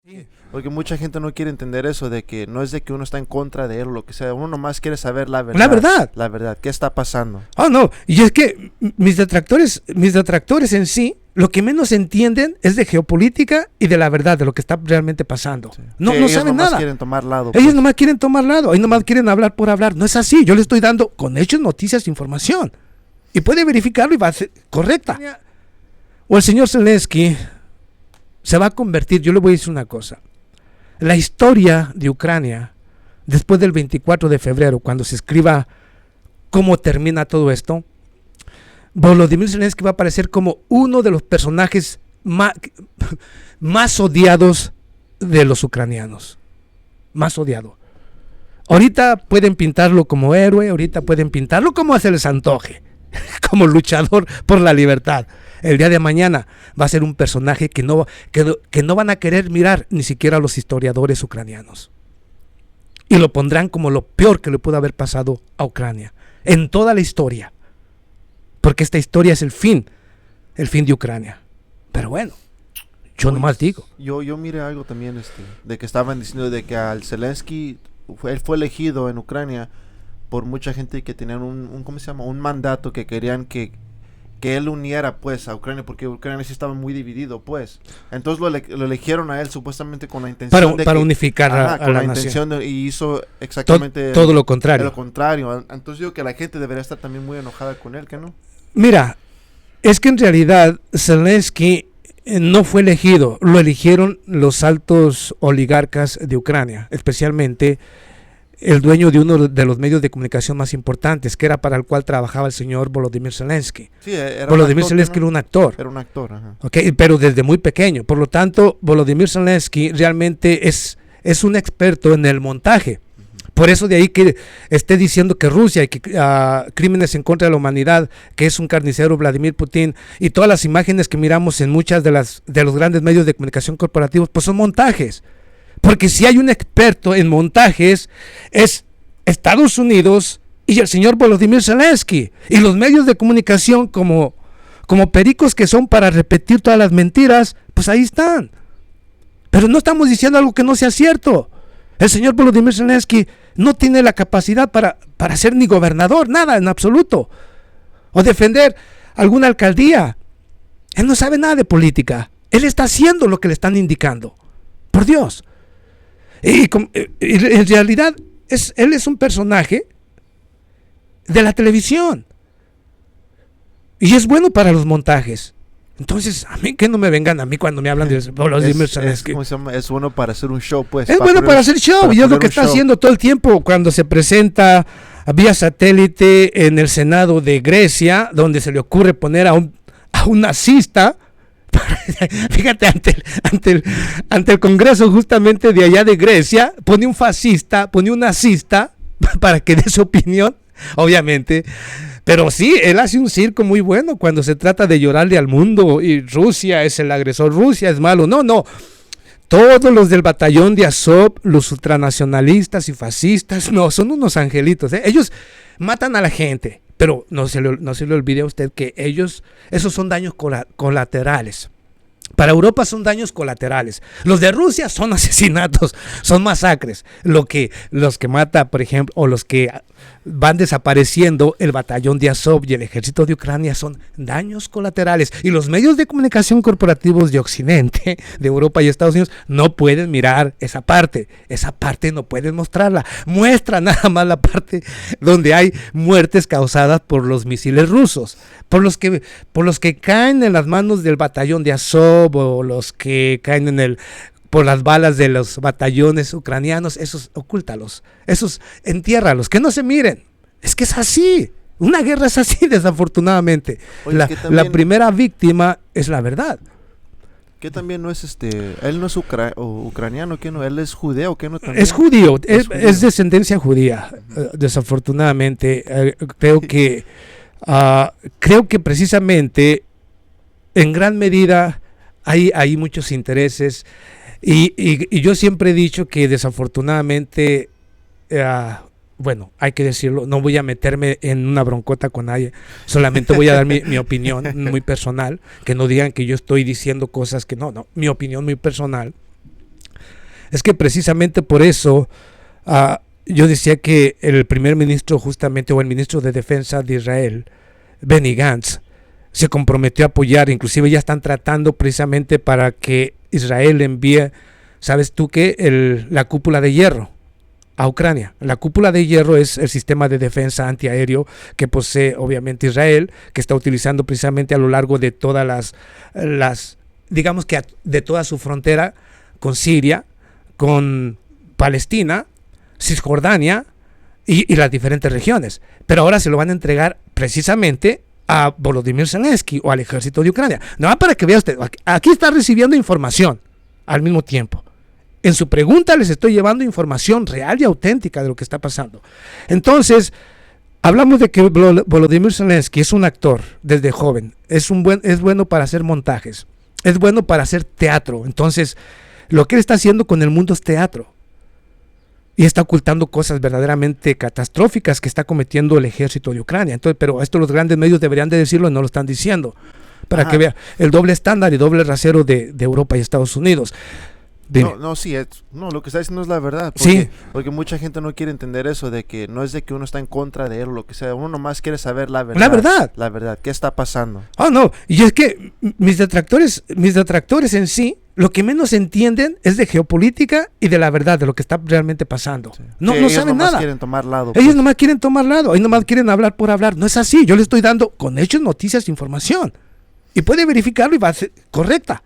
Sí. Porque mucha gente no quiere entender eso, de que no es de que uno está en contra de él o lo que sea, uno nomás quiere saber la verdad. La verdad. La verdad, ¿qué está pasando? Oh, no, y es que mis detractores en sí, lo que menos entienden es de geopolítica y de la verdad, de lo que está realmente pasando. Sí. No, Que no ellos saben nomás nada. quieren tomar lado. Ellos pues. nomás quieren tomar lado, ellos nomás quieren hablar por hablar. No es así, yo le estoy dando con hechos, noticias, información. Y puede verificarlo y va a ser correcta. O el señor Zelensky se va a convertir, yo le voy a decir una cosa. La historia de Ucrania, después del 24 de febrero, cuando se escriba cómo termina todo esto, Volodymyr Zelensky va a aparecer como uno de los personajes más odiados de los ucranianos. Más odiado. Ahorita pueden pintarlo como héroe, ahorita pueden pintarlo como se les antoje, como luchador por la libertad. El día de mañana va a ser un personaje que no van a querer mirar ni siquiera los historiadores ucranianos. Y lo pondrán como lo peor que le pudo haber pasado a Ucrania en toda la historia. Porque esta historia es el fin de Ucrania. Pero bueno, yo nomás digo. Yo miré algo también, de que estaban diciendo de que al Zelensky, él fue elegido en Ucrania por mucha gente que tenían ¿cómo se llama? Un mandato que querían que él uniera pues a Ucrania, porque Ucrania sí estaba muy dividido pues. Entonces lo eligieron a él supuestamente con la intención para unificar a la nación. Y hizo exactamente todo lo contrario. Lo contrario. Entonces digo que la gente debería estar también muy enojada con él, ¿que no? Mira, es que en realidad Zelensky no fue elegido, lo eligieron los altos oligarcas de Ucrania, especialmente el dueño de uno de los medios de comunicación más importantes, que era para el cual trabajaba el señor Volodymyr Zelensky. Sí, Volodymyr Zelensky era un actor. Era un actor, ajá. Okay, pero desde muy pequeño. Por lo tanto, Volodymyr Zelensky realmente es un experto en el montaje. Por eso de ahí que esté diciendo que Rusia y que crímenes en contra de la humanidad, que es un carnicero Vladimir Putin, y todas las imágenes que miramos en muchas de los grandes medios de comunicación corporativos, pues son montajes. Porque si hay un experto en montajes, es Estados Unidos y el señor Volodymyr Zelensky. Y los medios de comunicación como pericos que son para repetir todas las mentiras, pues ahí están. Pero no estamos diciendo algo que no sea cierto. El señor Volodymyr Zelensky no tiene la capacidad para ser ni gobernador, nada en absoluto. O defender alguna alcaldía. Él no sabe nada de política. Él está haciendo lo que le están indicando. Por Dios. Y en realidad él es un personaje de la televisión y es bueno para los montajes. Entonces, a mí que no me vengan a mí cuando me hablan de Volodymyr Zelensky. Es bueno para hacer un show, pues. Es bueno para hacer show, y es lo que está haciendo todo el tiempo cuando se presenta vía satélite en el Senado de Grecia, donde se le ocurre poner a un nazista. Fíjate, ante el Congreso justamente de allá de Grecia, pone un fascista, pone un nazista para que dé su opinión, obviamente. Pero sí, él hace un circo muy bueno cuando se trata de llorarle al mundo y Rusia es el agresor, Rusia es malo. No. Todos los del batallón de Azov, los ultranacionalistas y fascistas, no, son unos angelitos. Ellos matan a la gente. Pero no se le olvide a usted que esos son daños colaterales. Para Europa son daños colaterales. Los de Rusia son asesinatos, son masacres. Los que mata, por ejemplo, o los que van desapareciendo el batallón de Azov y el ejército de Ucrania son daños colaterales. Y los medios de comunicación corporativos de Occidente, de Europa y Estados Unidos, no pueden mirar esa parte. Esa parte no pueden mostrarla. Muestra nada más la parte donde hay muertes causadas por los misiles rusos. Por los que caen en las manos del batallón de Azov, o los que caen por las balas de los batallones ucranianos, esos ocúltalos, esos entiérralos, que no se miren. Es que es así. Una guerra es así, desafortunadamente. Oye, la primera víctima es la verdad. Que también no es él no es ucraniano, que no, él es judeo, que no también. Es judío, es descendencia judía, desafortunadamente. Creo que precisamente en gran medida hay muchos intereses y yo siempre he dicho que desafortunadamente, bueno, hay que decirlo, no voy a meterme en una broncota con nadie, solamente voy a dar mi opinión muy personal, que no digan que yo estoy diciendo cosas que no, mi opinión muy personal. Es que precisamente por eso yo decía que el primer ministro justamente, o el ministro de Defensa de Israel, Benny Gantz, se comprometió a apoyar, inclusive ya están tratando precisamente para que Israel envíe, ¿sabes tú qué? La cúpula de hierro a Ucrania. La cúpula de hierro es el sistema de defensa antiaéreo que posee obviamente Israel, que está utilizando precisamente a lo largo de todas las digamos que de toda su frontera con Siria, con Palestina, Cisjordania y las diferentes regiones. Pero ahora se lo van a entregar precisamente a Volodymyr Zelensky o al ejército de Ucrania. No, para que vea usted, aquí está recibiendo información al mismo tiempo. En su pregunta les estoy llevando información real y auténtica de lo que está pasando. Entonces, hablamos de que Volodymyr Zelensky es un actor desde joven, es bueno para hacer montajes, es bueno para hacer teatro. Entonces, lo que él está haciendo con el mundo es teatro. Y está ocultando cosas verdaderamente catastróficas que está cometiendo el ejército de Ucrania. Entonces, pero esto los grandes medios deberían de decirlo y no lo están diciendo. Para que vea el doble estándar y doble rasero de Europa y Estados Unidos. Lo que está diciendo es la verdad. Porque mucha gente no quiere entender eso, de que no es de que uno está en contra de él o lo que sea. Uno nomás quiere saber la verdad. La verdad. La verdad. ¿Qué está pasando? No. Y es que mis detractores en sí, lo que menos entienden es de geopolítica y de la verdad, de lo que está realmente pasando. Sí. No saben nada. Quieren tomar lado, ellos nomás quieren tomar lado. Ellos nomás quieren hablar por hablar. No es así. Yo le estoy dando con hechos, noticias, información. Y puede verificarlo y va a ser correcta.